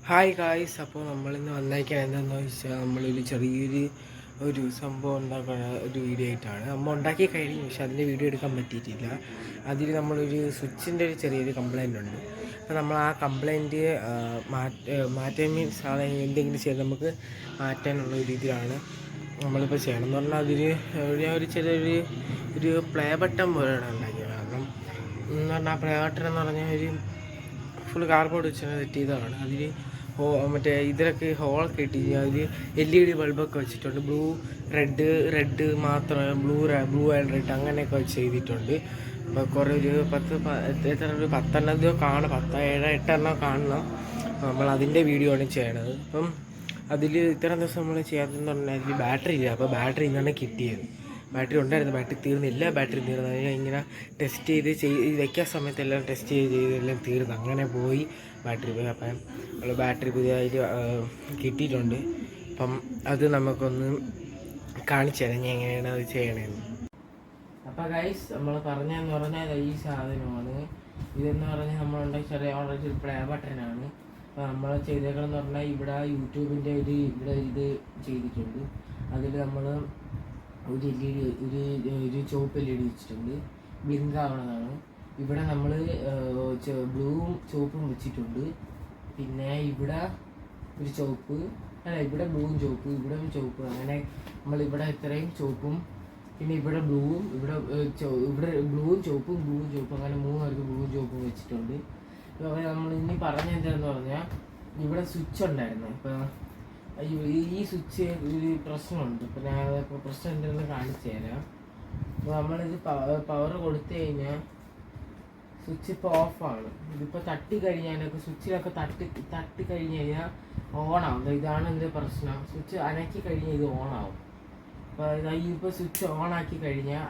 Hi guys, അപ്പോൾ നമ്മളിന്ന് വന്നേക്കാൻ എന്താണെന്ന് വെച്ചാൽ നമ്മളൊരു ചെറിയൊരു സംഭവം ഉണ്ടാക്കുന്ന ഒരു വീഡിയോ ആയിട്ടാണ്. നമ്മൾ ഉണ്ടാക്കി കഴിഞ്ഞു, പക്ഷെ അതിൻ്റെ വീഡിയോ എടുക്കാൻ പറ്റിയിട്ടില്ല. അതിൽ നമ്മളൊരു സ്വിച്ചിൻ്റെ ഒരു ചെറിയൊരു കംപ്ലയിൻ്റ് ഉണ്ട്. അപ്പോൾ നമ്മൾ ആ കംപ്ലയിൻറ്റ് മാറ്റാൻ മീൻസ് എന്തെങ്കിലും ചെയ്ത് നമുക്ക് മാറ്റാനുള്ള രീതിയിലാണ് നമ്മളിപ്പോൾ ചെയ്യണം എന്ന് പറഞ്ഞാൽ ഒരു ചെറിയൊരു പ്ലേ ബട്ടൺ പോലെയാണ് ഉണ്ടാക്കിയത്. കാരണം എന്ന് പറഞ്ഞാൽ ആ പ്ലേ ബട്ടൺ എന്ന് പറഞ്ഞാൽ ഒരു ഫുൾ കാർബോർഡ് വെച്ച് സെറ്റ് ചെയ്തതാണ്. അതിൽ മറ്റേ ഇതിലൊക്കെ ഹോളൊക്കെ ഇട്ട് അതിൽ LED ബൾബൊക്കെ വെച്ചിട്ടുണ്ട്. റെഡ് മാത്രമേ ബ്ലൂ ആൻഡ് റെഡ് അങ്ങനെയൊക്കെ വെച്ച് ചെയ്തിട്ടുണ്ട്. അപ്പോൾ കുറേ ഒരു 10 കാണണം, 8 കാണണം. നമ്മൾ അതിൻ്റെ വീഡിയോ ആണ് ചെയ്യണത്. അപ്പം അതിൽ ഇത്രയും ദിവസം നമ്മൾ ചെയ്യാത്തതെന്ന് പറഞ്ഞാൽ അതിൽ ബാറ്ററി ഇല്ല. അപ്പോൾ ബാറ്ററി ഇന്നാണ് കിട്ടിയത്. ബാറ്ററി ഉണ്ടായിരുന്നു, ബാറ്ററി തീർന്നില്ല. ബാറ്ററി തീർന്നു. ഇങ്ങനെ ടെസ്റ്റ് ചെയ്ത് വെക്കാൻ സമയത്തെല്ലാം ടെസ്റ്റ് ചെയ്തെല്ലാം തീർന്നു. അങ്ങനെ പോയി ബാറ്ററി പോയി. അപ്പം നമ്മൾ ബാറ്ററി പുതിയതായിട്ട് കിട്ടിയിട്ടുണ്ട്. അപ്പം അത് നമുക്കൊന്ന് കാണിച്ചു തരാം ഞാൻ എങ്ങനെയാണ് അത് ചെയ്യണതെന്ന്. അപ്പോൾ ഗൈസ്, നമ്മൾ പറഞ്ഞതെന്ന് പറഞ്ഞാൽ ഈ സാധനമാണ്. ഇതെന്ന് പറഞ്ഞാൽ നമ്മളുണ്ടാക്കി ചെറിയ പ്ലേ ബട്ടനാണ്. അപ്പോൾ നമ്മൾ ചെയ്തേക്കണമെന്ന് പറഞ്ഞാൽ ഇവിടെ യൂട്യൂബിൻ്റെ ഇവിടെ ഇത് ചെയ്തിട്ടുണ്ട്. അതിൽ നമ്മൾ ഒരു ഒരു ചുവപ്പ് LED വെച്ചിട്ടുണ്ട്, ബ്ലിങ്ക് ആവണതാണ്. ഇവിടെ നമ്മൾ ബ്ലൂവും ചുവപ്പും വെച്ചിട്ടുണ്ട്. പിന്നെ ഇവിടെ ഒരു ചുവപ്പ് ഇവിടെ ബ്ലൂവും ചുവപ്പ്, ഇവിടെ ചുവപ്പ്. അങ്ങനെ നമ്മളിവിടെ ഇത്രയും ചുവപ്പും പിന്നെ ഇവിടെ ബ്ലൂവും ഇവിടെ ബ്ലൂവും ചുവപ്പും അങ്ങനെ 3 പേർക്ക് ബ്ലൂവും ചുവപ്പും വെച്ചിട്ടുണ്ട്. അപ്പോൾ നമ്മൾ ഇനി പറഞ്ഞ എന്താണെന്ന് പറഞ്ഞാൽ ഇവിടെ സ്വിച്ച് ഉണ്ടായിരുന്നു. ഇപ്പോൾ ഈ സ്വിച്ച് ഒരു പ്രശ്നമുണ്ട്. ഇപ്പോൾ ഞാൻ പ്രശ്നം എന്തെന്ന് കാണിച്ചു തരാം. അപ്പോൾ നമ്മളിത് പവർ കൊടുത്തു കഴിഞ്ഞാൽ സ്വിച്ച് ഇപ്പോൾ ഓഫാണ്. ഇതിപ്പോൾ തട്ടിക്കഴിഞ്ഞാലൊക്കെ സ്വിച്ചിലൊക്കെ തട്ടി കഴിഞ്ഞ് കഴിഞ്ഞാൽ ഓണാവും. ഇതാണ് എൻ്റെ പ്രശ്നം. സ്വിച്ച് അനക്കി കഴിഞ്ഞാൽ ഇത് ഓണാവും. അപ്പോൾ ഇപ്പോൾ സ്വിച്ച് ഓണാക്കി കഴിഞ്ഞാൽ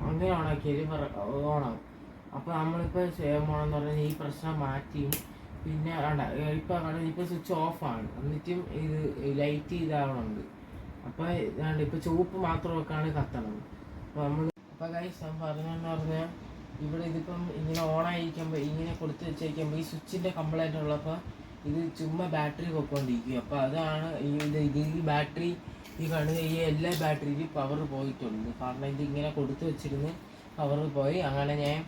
അങ്ങനെ ഓണാക്കിയാൽ ഓണാവും. അപ്പോൾ നമ്മളിപ്പോൾ ചെയ്യാൻ പോകണമെന്ന് പറഞ്ഞാൽ ഈ പ്രശ്നം മാറ്റിയും പിന്നെ ഇപ്പോൾ സ്വിച്ച് ഓഫാണ്. എന്നിട്ടും ഇത് ലൈറ്റ് ഇതാവണുണ്ട്. അപ്പോൾ ഇപ്പോൾ ചുവപ്പ് മാത്രമൊക്കെയാണ് കത്തണത്. അപ്പോൾ ഗൈസ് ഞാൻ പറഞ്ഞതെന്ന് പറഞ്ഞാൽ ഇവിടെ ഇതിപ്പം ഇങ്ങനെ ഓണായിരിക്കുമ്പോൾ ഇങ്ങനെ കൊടുത്ത് വെച്ചിരിക്കുമ്പോൾ ഈ സ്വിച്ചിൻ്റെ കംപ്ലൈൻറ്റ് ഉള്ളപ്പോൾ ഇത് ചുമ്മാ ബാറ്ററി പൊയ്ക്കൊണ്ടിരിക്കും. അപ്പോൾ അതാണ് ഈ ബാറ്ററി കാണുന്ന ഈ എല്ലാ ബാറ്ററിയിലും പവർ പോയിട്ടുണ്ട്. കാരണം ഇതിങ്ങനെ കൊടുത്ത് വെച്ചിരുന്ന് പവർ പോയി. അങ്ങനെ ഞാൻ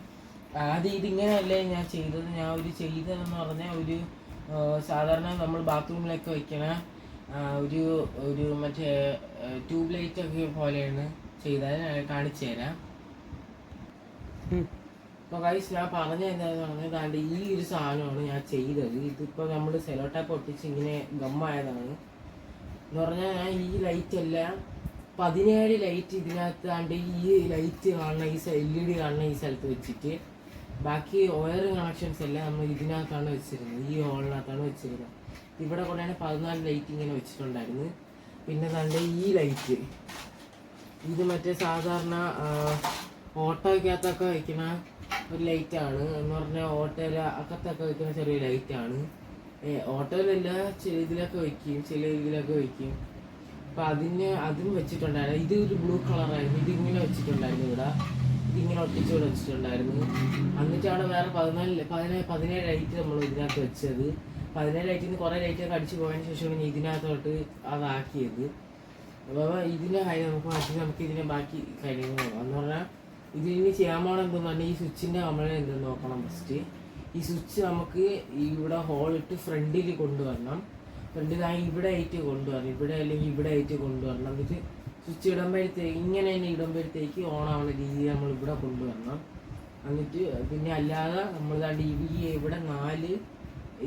ആദ്യം ഇതിങ്ങനെയല്ലേ ഞാൻ ചെയ്തത്. ചെയ്തതെന്ന് പറഞ്ഞാൽ ഒരു സാധാരണ നമ്മൾ ബാത്റൂമിലൊക്കെ വയ്ക്കണ ഒരു മറ്റേ ട്യൂബ് ലൈറ്റൊക്കെ പോലെയാണ് ചെയ്തത്. കാണിച്ചു തരാം. ഇപ്പോൾ ഗൈസ് ഞാൻ പറഞ്ഞ എന്താണെന്ന് പറഞ്ഞാൽ ഈ ഒരു സാധനമാണ് ഞാൻ ചെയ്തത്. ഇതിപ്പോൾ നമ്മൾ സെലോ ടാപ്പ് ഒട്ടിച്ച് ഇങ്ങനെ ഗമ്മായതാണ് എന്ന് പറഞ്ഞാൽ ഞാൻ ഈ ലൈറ്റ് എല്ലാം 17 ലൈറ്റ് ഇതിനകത്ത് ഈ ലൈറ്റ് കാണുന്ന ഈ LED കാണുന്ന ഈ സ്ഥലത്ത് വെച്ചിട്ട് ബാക്കി വയറിംഗ് കണക്ഷൻസ് എല്ലാം നമ്മൾ ഇതിനകത്താണ് വെച്ചിരുന്നത്. ഈ ഹോളിനകത്താണ് വെച്ചിരുന്നത്. ഇവിടെ കൂടെയാണ് 14 ലൈറ്റ് ഇങ്ങനെ വെച്ചിട്ടുണ്ടായിരുന്നു. പിന്നെ ഈ ലൈറ്റ് ഇത് മറ്റേ സാധാരണ ഓട്ടോയ്ക്കകത്തൊക്കെ വയ്ക്കുന്ന ഒരു ലൈറ്റാണ്. എന്ന് പറഞ്ഞാൽ ഓട്ടോയില അകത്തൊക്കെ വയ്ക്കുന്ന ചെറിയ ലൈറ്റാണ്. ഓട്ടോയിലല്ല ഇതിലൊക്കെ വയ്ക്കും, ചില ഇതിലൊക്കെ വയ്ക്കും. അപ്പം അതും വെച്ചിട്ടുണ്ടായിരുന്നു. ഇത് ഒരു ബ്ലൂ കളറായിരുന്നു. ഇതിങ്ങനെ വെച്ചിട്ടുണ്ടായിരുന്നു. ഇതിങ്ങനെ ഒട്ടിച്ചുകൂടെ വെച്ചിട്ടുണ്ടായിരുന്നു. എന്നിട്ടാണ് വേറെ 17 ലൈറ്റ് നമ്മൾ ഇതിനകത്ത് വെച്ചത്. 17 ലൈറ്റിൽ നിന്ന് കുറേ ലൈറ്റൊക്കെ അടിച്ചു പോയതിന് ശേഷമാണ് ഇതിനകത്തോട്ട് അതാക്കിയത്. അപ്പോൾ ഇതിൻ്റെ കാര്യം നമുക്ക് ഇതിനെ ബാക്കി കാര്യങ്ങൾ നോക്കാം. എന്ന് പറഞ്ഞാൽ ഇതിന് ചെയ്യാൻ പോകണം എന്തെന്ന് പറഞ്ഞാൽ ഈ സ്വിച്ചിൻ്റെ കംപ്ലൈൻറ്റ് എന്തെന്ന് നോക്കണം. ഫസ്റ്റ് ഈ സ്വിച്ച് നമുക്ക് ഇവിടെ ഹോളിട്ട് ഫ്രണ്ടിൽ കൊണ്ടുവരണം. ഫ്രണ്ടിലായി ഇവിടെ ആയിട്ട് കൊണ്ടുവരണം. ഇവിടെ അല്ലെങ്കിൽ ഇവിടെ ആയിട്ട് കൊണ്ടുവരണം. എന്നിട്ട് സ്വിച്ച് ഇങ്ങനെ തന്നെ ഇടുമ്പോഴത്തേക്ക് ഓണാവുന്ന രീതിയിൽ നമ്മൾ ഇവിടെ കൊണ്ടുവരണം. എന്നിട്ട് പിന്നെ അല്ലാതെ നമ്മൾ ഇവിടെ 4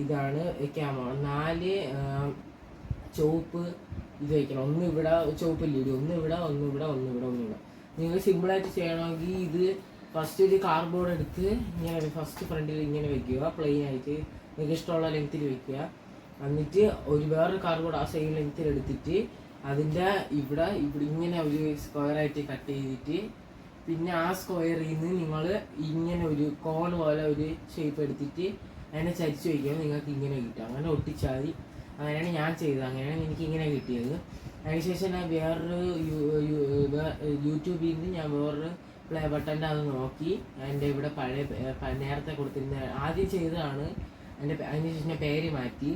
ഇതാണ് വയ്ക്കാൻ പോകണം. 4 ചുവപ്പ് ഇത് വയ്ക്കണം. ഒന്ന് ഇവിടെ ചുവപ്പ് LED, ഒന്ന് ഇവിടെ. നിങ്ങൾ സിമ്പിളായിട്ട് ചെയ്യണമെങ്കിൽ ഇത് ഫസ്റ്റ് ഒരു കാർഡ്ബോർഡ് എടുത്ത് ഇങ്ങനെ ഫസ്റ്റ് ഫ്രണ്ടിൽ ഇങ്ങനെ വെക്കുക, പ്ലെയിൻ ആയിട്ട് നിങ്ങൾക്ക് ഇഷ്ടമുള്ള ലെങ്ത്തിൽ വെക്കുക. എന്നിട്ട് വേറൊരു കാർഡ്ബോർഡ് ആ സെയിം ലെങ്ത്തിൽ എടുത്തിട്ട് അതിൻ്റെ ഇവിടെ ഇങ്ങനെ ഒരു സ്ക്വയറായിട്ട് കട്ട് ചെയ്തിട്ട് പിന്നെ ആ സ്ക്വയറിൽ നിന്ന് നിങ്ങൾ ഇങ്ങനെ ഒരു കോൺ പോലെ ഒരു ഷേപ്പ് എടുത്തിട്ട് അതിനെ ചരിച്ച് വയ്ക്കുക. നിങ്ങൾക്ക് ഇങ്ങനെ കിട്ടും. അങ്ങനെ ഒട്ടിച്ചാൽ മതി. അങ്ങനെയാണ് ഞാൻ ചെയ്തത്. അങ്ങനെയാണ് എനിക്കിങ്ങനെ കിട്ടിയത്. അതിനുശേഷം ഞാൻ യൂട്യൂബിൽ നിന്ന് ഞാൻ വേറൊരു പ്ലേ ബട്ടൻ്റെ അത് നോക്കി എൻ്റെ ഇവിടെ നേരത്തെ കൊടുത്തിരുന്ന ആദ്യം ചെയ്തതാണ്. അതിനുശേഷം പേര് മാറ്റി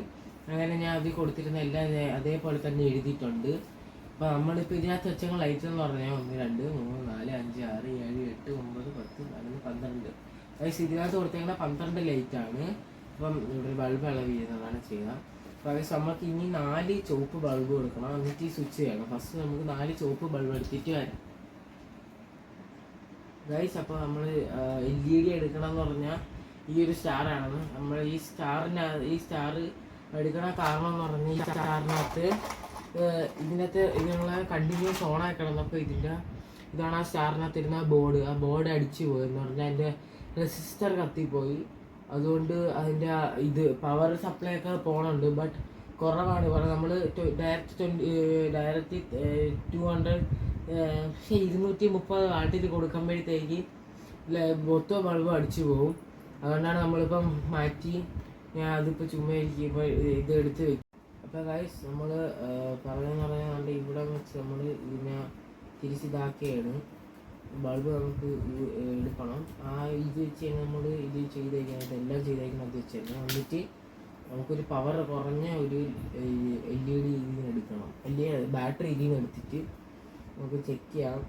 അങ്ങനെ ഞാൻ അതിൽ കൊടുത്തിരുന്ന എല്ലാം അതേപോലെ തന്നെ എഴുതിയിട്ടുണ്ട്. അപ്പോൾ നമ്മളിപ്പോൾ ഇതിനകത്ത് വെച്ച ലൈറ്റ് എന്ന് പറഞ്ഞാൽ 1 2 3 4 5 6 7 8 9 10 11 12 വയസ്സ് ഇതിനകത്ത് കൊടുത്തേക്കുന്ന 12 ലൈറ്റാണ്. അപ്പം ഇവിടെ ബൾബ് ഇളവ് ചെയ്യുന്നതാണ് ചെയ്യുക. അപ്പോൾ അത് നമുക്ക് ഇനി 4 ചുവപ്പ് ബൾബ് കൊടുക്കണം. എന്നിട്ട് ഈ സ്വിച്ച് ചെയ്യണം. ഫസ്റ്റ് നമുക്ക് 4 ചുവപ്പ് ബൾബ് എടുത്തിട്ട് വരാം ഗൈസ്. അപ്പോൾ നമ്മൾ LED എടുക്കണം എന്ന് പറഞ്ഞാൽ ഈ ഒരു സ്റ്റാറാണ്. നമ്മൾ ഈ സ്റ്റാർ എടുക്കണ കാരണം എന്ന് പറഞ്ഞാൽ ഈ സ്റ്റാറിനകത്ത് ഇതിനുള്ള കണ്ടിന്യൂസ് ഓൺ ആക്കണം. അപ്പോൾ ഇതാണ് ആ സ്റ്റാറിനകത്ത് ഇരുന്ന ബോർഡ്. ആ ബോർഡ് അടിച്ചു പോയി എന്ന് പറഞ്ഞാൽ അതിൻ്റെ റെസിസ്റ്റർ കത്തിപ്പോയി. അതുകൊണ്ട് അതിൻ്റെ പവർ സപ്ലൈ ഒക്കെ പോകണുണ്ട്, ബട്ട് കുറവാണ്. കാരണം നമ്മൾ ഡയറക്റ്റ് 230 വാട്ടിൽ കൊടുക്കുമ്പോഴത്തേക്ക് മൊത്തം ബൾബ് അടിച്ചു പോകും. അതുകൊണ്ടാണ് നമ്മളിപ്പം മാറ്റി ഞാൻ അതിപ്പോൾ ചുമ്മാ ഇപ്പോൾ ഇത് എടുത്ത് വെക്കും. അപ്പോൾ ഗൈസ് നമ്മൾ പറഞ്ഞാൽ ഇവിടെ വെച്ച് നമ്മൾ ഇതിനെ തിരിച്ചിതാക്കിയാണ് ബൾബ് നമുക്ക് എടുക്കണം. ആ ഇത് വെച്ച് കഴിഞ്ഞാൽ നമ്മൾ ഇത് ചെയ്തേക്കുന്നത് എല്ലാം ചെയ്തേക്കുന്നത് അത് വെച്ച് കഴിഞ്ഞാൽ എന്നിട്ട് നമുക്കൊരു പവർ കുറഞ്ഞ ഒരു LED ഇതിന് എടുക്കണം. ബാറ്ററി ഇതിന് എടുത്തിട്ട് നമുക്ക് ചെക്ക് ചെയ്യാം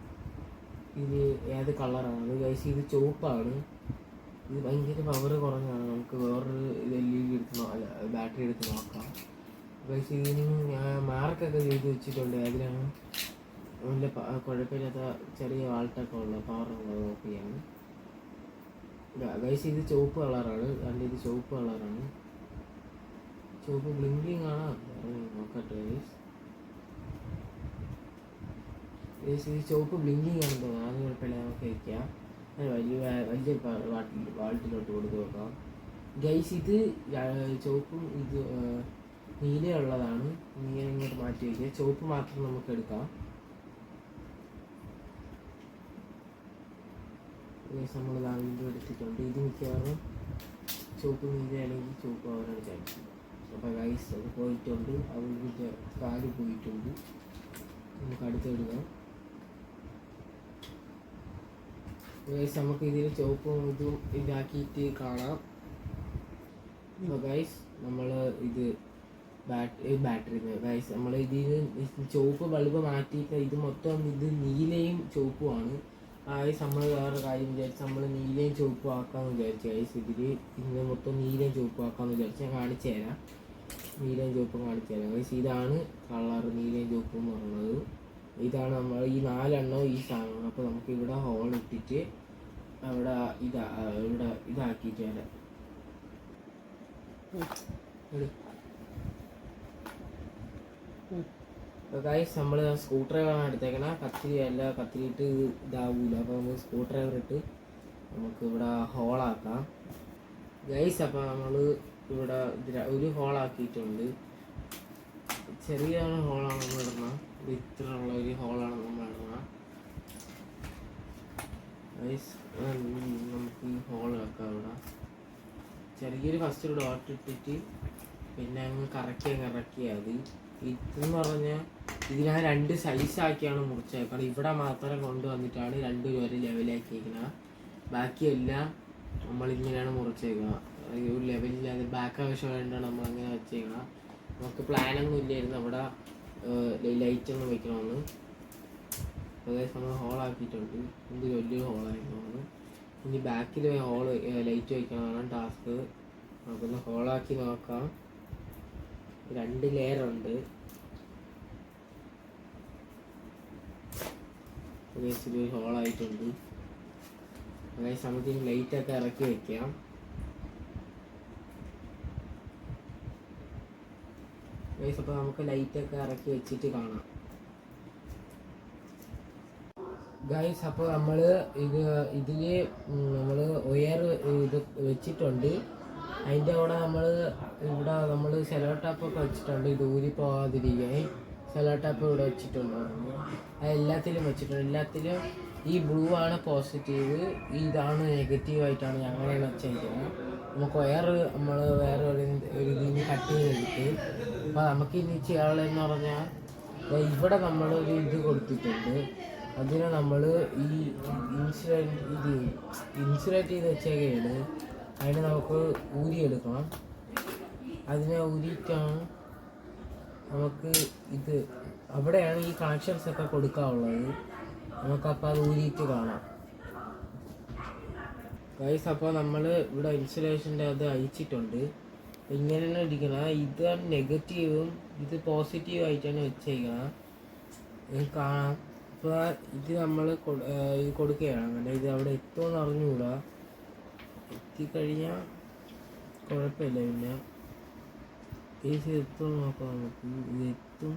ഇത് ഏത് കളറാണ്. ഗൈസ് ഇത് ചുവപ്പാണ്. ഇത് ഭയങ്കര പവർ കുറഞ്ഞാണ്. നമുക്ക് വേറൊരു LED എടുത്ത് ബാറ്ററി എടുത്ത് നോക്കാം. ഗൈസ് ഇതിന് ഞാൻ മാർക്കൊക്കെ ചെയ്ത് വെച്ചിട്ടുണ്ട്. അതിലാണ് നല്ല കുഴപ്പമില്ലാത്ത ചെറിയ വാൾട്ടൊക്കെ ഉള്ള പവറുള്ളത് നോക്കിയാണ്. ഗൈസ് ഇത് ചുവപ്പ് കളറാണ്. ഇത് ചുവപ്പ് കളറാണ്. ചുവപ്പ് ബ്ലിങ്കിങ് ആണ്. നോക്കട്ടെ ഗൈസ് ഇത് ചുവപ്പ് ബ്ലിങ്കിങ് ആണെന്ന് തോന്നുന്നു. അത് കുഴപ്പമില്ല, നമുക്ക് വയ്ക്കാം. വലിയ വാൾട്ടിലോട്ട് കൊടുത്ത് നോക്കാം. ഗൈസ് ഇത് ചുവപ്പും ഇത് നീലയുള്ളതാണ്. നീല ഇങ്ങോട്ട് മാറ്റി വയ്ക്കുക. ചുവപ്പ് മാത്രം നമുക്ക് എടുക്കാം. നമ്മൾ വീണ്ടും എടുത്തിട്ടുണ്ട്. ഇത് മിക്കവാറും ചുവപ്പ് നീലയാണെങ്കിൽ ചുവപ്പ് അവരാണ് ചാൻസ്. അപ്പോൾ ഗൈസ് അത് പോയിട്ടുണ്ട്. അവരുടെ കാല് പോയിട്ടുണ്ട്. നമുക്ക് അടുത്തെടുക്കാം. ഗൈസ് നമുക്ക് ഇതിൽ ചുവപ്പും ഇതും ഇതാക്കിയിട്ട് കാണാം. അപ്പോൾ ഗൈസ് നമ്മൾ ഇത് ബാറ്ററി ഗൈസ് നമ്മൾ ഇതിന് ചുവപ്പ് ബൾബ് മാറ്റിയിട്ട് ഇത് മൊത്തം ഇത് നീലയും ചുവപ്പുമാണ്. ഗൈസ് നമ്മൾ വേറെ കാര്യം വിചാരിച്ച് നമ്മൾ നീലയും ചുവപ്പും ആക്കാമെന്ന് വിചാരിച്ചു. ഗൈസ് ഇതിന് മൊത്തം നീലയും ചുവപ്പും ആക്കാമെന്ന് വിചാരിച്ച് ഞാൻ കാണിച്ചു തരാം. നീലയും ചുവപ്പും കാണിച്ചു തരാം. ഗൈസ് ഇതാണ് കളർ നീലയും ചുവപ്പും എന്ന് പറയുന്നത്. ഇതാണ് നമ്മൾ ഈ 4 എണ്ണം ഈ സാധനമാണ്. അപ്പോൾ നമുക്ക് ഇവിടെ ഹോൾ ഇട്ടിട്ട് അവിടെ ഇവിടെ ഇതാക്കിയിട്ട് വരാം. ഗൈസ് നമ്മൾ സ്ക്രൂ ഡ്രൈവറാണ് എടുത്തേക്കണ. കത്തിരിയിട്ട് ഇതാവൂല. അപ്പോൾ നമ്മൾ സ്ക്രൂ ഡ്രൈവർ ഇട്ട് നമുക്ക് ഇവിടെ ഹോളാക്കാം ഗൈസ്. അപ്പോൾ നമ്മൾ ഇവിടെ ഒരു ഹോളാക്കിയിട്ടുണ്ട്. ചെറിയ ഹോളാണ് നമ്മൾ ഇടുന്നത്. ഇത്ര ഉള്ള ഒരു ഹോളാണ് നമ്മൾ ഇടുന്നത് ഗൈസ്. നമുക്ക് ഈ ഹോൾ വെക്കാം. ഇവിടെ ചെറിയൊരു ഫസ്റ്റ് ഒരു ഡോട്ട് ഇട്ടിട്ട് പിന്നെ അങ്ങ് കറക്കിയാൽ മതി. ഇതെന്ന് പറഞ്ഞാൽ ഇതിനെ 2 സൈസാക്കിയാണ് മുറിച്ചേക്കണം. ഇവിടെ മാത്രം കൊണ്ടുവന്നിട്ടാണ് 2 ഒരു ലെവലാക്കിയിരിക്കുന്നത്. ബാക്കിയെല്ലാം നമ്മളിങ്ങനെയാണ് മുറിച്ചേക്കുന്നത്. ഒരു ലെവലില്ലാതെ ബാക്ക് ആവശ്യം വേണ്ടിയാണ് നമ്മളങ്ങനെ വെച്ചേക്കണം. നമുക്ക് പ്ലാനൊന്നും ഇല്ലായിരുന്നു അവിടെ ലൈറ്റൊന്നും വെക്കണമെന്ന്. അതായത് നമ്മൾ ഹോളാക്കിയിട്ടുണ്ട്. എന്തൊരു വലിയൊരു ഹോളായിരുന്നു. ഇനി ബാക്കിൽ ലൈറ്റ് വയ്ക്കണമെന്നാണ് ടാസ്ക്. നമുക്കൊന്ന് ഹോളാക്കി നോക്കാം. 2 ലെയറുണ്ട്. ഒരു ഹോളായിട്ടുണ്ട്. അതായത് നമുക്ക് ലൈറ്റൊക്കെ ഇറക്കി വയ്ക്കാം. അപ്പോൾ നമുക്ക് ലൈറ്റൊക്കെ ഇറക്കി വെച്ചിട്ട് കാണാം ഗൈസ്. അപ്പോൾ നമ്മൾ ഇതിൽ നമ്മൾ ഒയർ ഇത് വെച്ചിട്ടുണ്ട്. അതിൻ്റെ കൂടെ നമ്മൾ സെലോ ടാപ്പൊക്കെ വെച്ചിട്ടുണ്ട്. ഇത് ഊരി പോകാതിരിക്കാൻ സെലോ ടാപ്പ് ഇവിടെ വെച്ചിട്ടുണ്ട്. അത് എല്ലാത്തിലും വെച്ചിട്ടുണ്ട്. എല്ലാത്തിലും ഈ ബ്ലൂ ആണ് പോസിറ്റീവ്, ഇതാണ് നെഗറ്റീവായിട്ടാണ് ഞങ്ങളാണ് വെച്ചിരിക്കുന്നത്. നമുക്ക് നമ്മൾ വേറെ ഒരു ഇതിന് കട്ട് ചെയ്തെടുത്ത് അപ്പോൾ നമുക്ക് ഇനി ചെയ്യാനുള്ളതെന്ന് പറഞ്ഞാൽ ഇവിടെ നമ്മളൊരു ഇത് കൊടുത്തിട്ടുണ്ട്. അതിനെ നമ്മൾ ഈ ഇൻസുലേറ്റ് ചെയ്ത് വെച്ചേക്കാണ്. അതിനെ നമുക്ക് ഊരിയെടുക്കണം. അതിനെ ഊരിയിട്ടാണ് നമുക്ക് ഇത് അവിടെയാണ് ഈ കണക്ഷൻസ് ഒക്കെ കൊടുക്കാനുള്ളത്. നമുക്കപ്പോൾ അത് ഊരിയിട്ട് കാണാം ഗൈസ്. അപ്പോൾ നമ്മൾ ഇവിടെ ഇൻസുലേഷൻ്റെ അത് അയച്ചിട്ടുണ്ട്. ഇങ്ങനെയാണ് ഇരിക്കണം. ഇതാണ് നെഗറ്റീവും ഇത് പോസിറ്റീവ് ആയിട്ടാണ് വെച്ചേക്കണം. കാണാം. അപ്പോൾ ഇത് നമ്മൾ ഇത് കൊടുക്കുകയാണ്. അങ്ങനെ ഇത് അവിടെ എത്തുമെന്ന് അറിഞ്ഞുകൂടാ. എത്തിക്കഴിഞ്ഞാൽ കുഴപ്പമില്ല. പിന്നെ കേസ് എത്തുമെന്ന് നോക്കാം നമുക്ക്. ഇത് എത്തും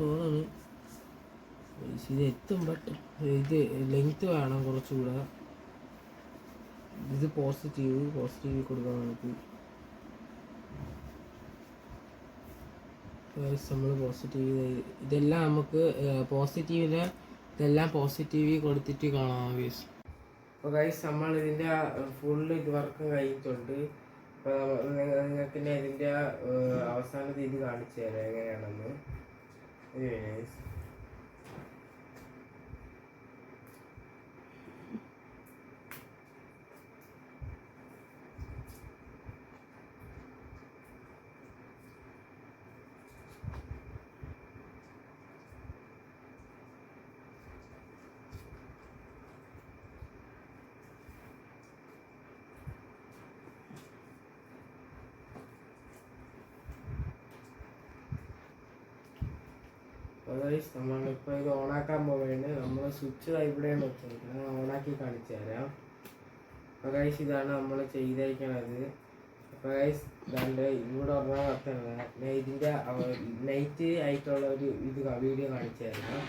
തോന്നുന്നു. ഇത് എത്തും. ബട്ട് ഇത് ലെങ്ത്ത് വേണം കുറച്ചുകൂടെ. ഇത് പോസിറ്റീവ് കൊടുക്കാം നമുക്ക്. നമ്മൾ പോസിറ്റീവ് ഇതെല്ലാം നമുക്ക് ഇതെല്ലാം പോസിറ്റീവ് കൊടുത്തിട്ട് കാണാം ഗൈസ്. അപ്പോൾ ഗൈസ് നമ്മൾ ഇതിൻ്റെ ഫുള്ള് ഇത് വർക്കും കഴിഞ്ഞിട്ടുണ്ട്. അപ്പോൾ നിങ്ങൾക്ക് ഇതിൻ്റെ അവസാനത്തെ ഇത് കാണിച്ചു തരാം എങ്ങനെയാണെന്ന്. ഗൈസ് നമ്മളിപ്പോൾ ഇത് ഓണാക്കാൻ പോവുകയാണ്. നമ്മൾ സ്വിച്ച് ഇവിടെയാണ് വെച്ചിരിക്കുന്നത്. ഓണാക്കി കാണിച്ചു തരാം. അപ്പോൾ ഗൈസ് ഇതാണ് നമ്മൾ ചെയ്തേക്കണത്. അപ്പോൾ ഗൈസ് ഇതാണ്ട് ഇവിടെ പറഞ്ഞാൽ ഇതിൻ്റെ നൈറ്റ് ആയിട്ടുള്ള ഒരു ഇത് വീഡിയോ കാണിച്ചു തരാം.